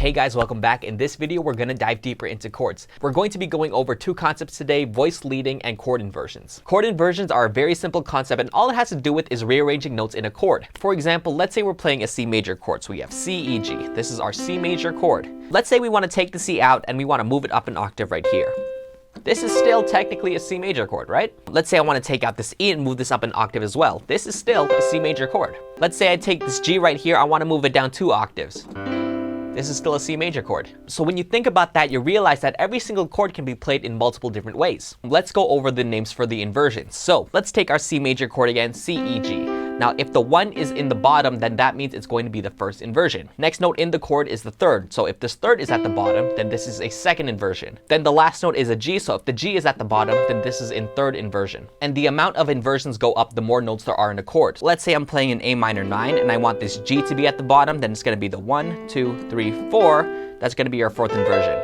Hey guys, welcome back. In this video, we're going to dive deeper into chords. We're going to be going over two concepts today, voice leading and chord inversions. Chord inversions are a very simple concept, and all it has to do with is rearranging notes in a chord. For example, let's say we're playing a C major chord. So we have C, E, G. This is our C major chord. Let's say we want to take the C out and we want to move it up an octave right here. This is still technically a C major chord, right? Let's say I want to take out this E and move this up an octave as well. This is still a C major chord. Let's say I take this G right here, I want to move it down 2 octaves. This is still a C major chord. So when you think about that, you realize that every single chord can be played in multiple different ways. Let's go over the names for the inversions. So let's take our C major chord again, C, E, G. Now, if the 1 is in the bottom, then that means it's going to be the first inversion. Next note in the chord is the third. So if this third is at the bottom, then this is a second inversion. Then the last note is a G. So if the G is at the bottom, then this is in third inversion. And the amount of inversions go up the more notes there are in a chord. Let's say I'm playing an A minor 9 and I want this G to be at the bottom, then it's going to be the 1, 2, 3, 4. That's going to be our fourth inversion.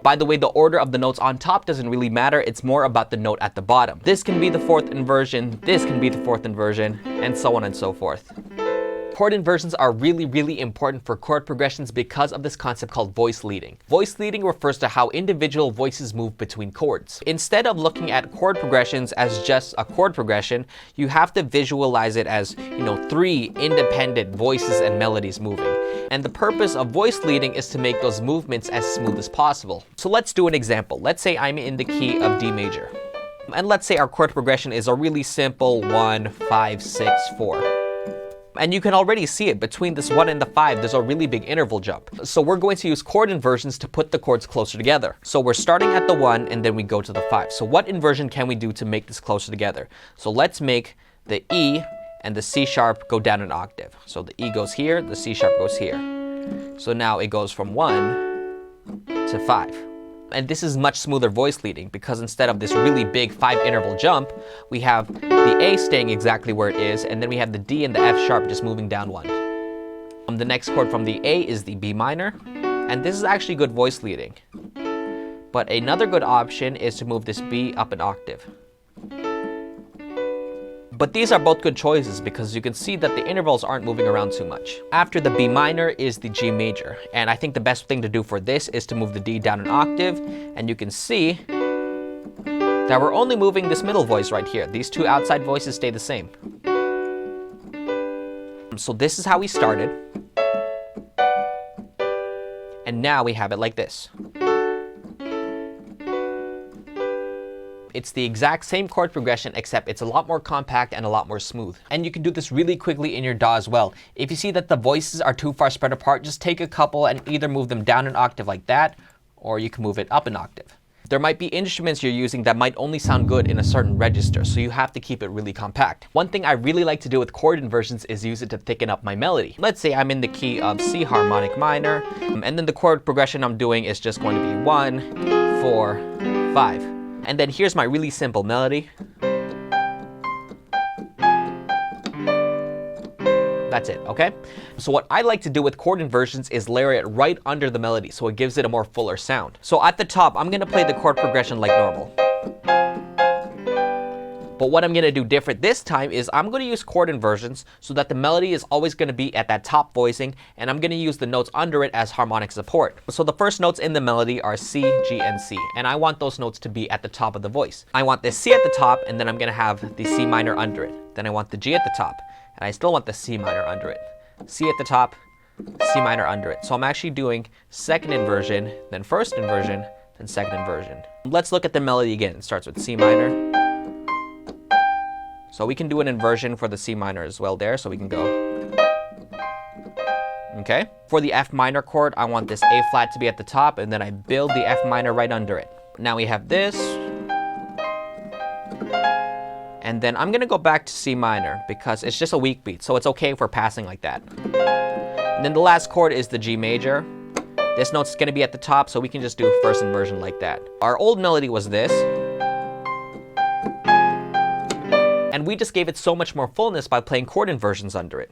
By the way, the order of the notes on top doesn't really matter. It's more about the note at the bottom. This can be the fourth inversion, this can be the fourth inversion, and so on and so forth. Chord inversions are really important for chord progressions because of this concept called voice leading. Voice leading refers to how individual voices move between chords. Instead of looking at chord progressions as just a chord progression, you have to visualize it as, 3 independent voices and melodies moving. And the purpose of voice leading is to make those movements as smooth as possible. So let's do an example. Let's say I'm in the key of D major. And let's say our chord progression is a really simple 1, 5, 6, 4. And you can already see it. Between this 1 and the 5, there's a really big interval jump. So we're going to use chord inversions to put the chords closer together. So we're starting at the 1 and then we go to the 5. So what inversion can we do to make this closer together? So let's make the E and the C sharp go down an octave. So the E goes here, the C sharp goes here. So now it goes from 1 to 5. And this is much smoother voice leading because instead of this really big 5 interval jump, we have the A staying exactly where it is, and then we have the D and the F sharp just moving down 1. The next chord from the A is the B minor, and this is actually good voice leading. But another good option is to move this B up an octave. But these are both good choices because you can see that the intervals aren't moving around too much. After the B minor is the G major, and I think the best thing to do for this is to move the D down an octave, and you can see that we're only moving this middle voice right here. These two outside voices stay the same. So this is how we started, and now we have it like this. It's the exact same chord progression, except it's a lot more compact and a lot more smooth. And you can do this really quickly in your DAW as well. If you see that the voices are too far spread apart, just take a couple and either move them down an octave like that, or you can move it up an octave. There might be instruments you're using that might only sound good in a certain register, so you have to keep it really compact. One thing I really like to do with chord inversions is use it to thicken up my melody. Let's say I'm in the key of C harmonic minor, and then the chord progression I'm doing is just going to be 1, 4, 5. And then here's my really simple melody. That's it, okay? So what I like to do with chord inversions is layer it right under the melody so it gives it a more fuller sound. So at the top, I'm gonna play the chord progression like normal. But what I'm gonna do different this time is I'm gonna use chord inversions so that the melody is always gonna be at that top voicing, and I'm gonna use the notes under it as harmonic support. So the first notes in the melody are C, G, and C, and I want those notes to be at the top of the voice. I want the C at the top, and then I'm gonna have the C minor under it. Then I want the G at the top, and I still want the C minor under it. C at the top, C minor under it. So I'm actually doing second inversion, then first inversion, then second inversion. Let's look at the melody again. It starts with C minor. So we can do an inversion for the C minor as well there, so we can go. Okay. For the F minor chord, I want this A flat to be at the top, and then I build the F minor right under it. Now we have this. And then I'm gonna go back to C minor because it's just a weak beat, so it's okay if we're passing like that. And then the last chord is the G major. This note's gonna be at the top, so we can just do a first inversion like that. Our old melody was this. And we just gave it so much more fullness by playing chord inversions under it.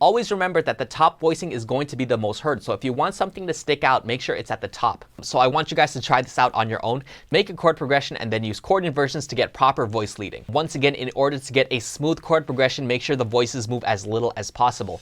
Always remember that the top voicing is going to be the most heard. So if you want something to stick out, make sure it's at the top. So I want you guys to try this out on your own. Make a chord progression and then use chord inversions to get proper voice leading. Once again, in order to get a smooth chord progression, make sure the voices move as little as possible.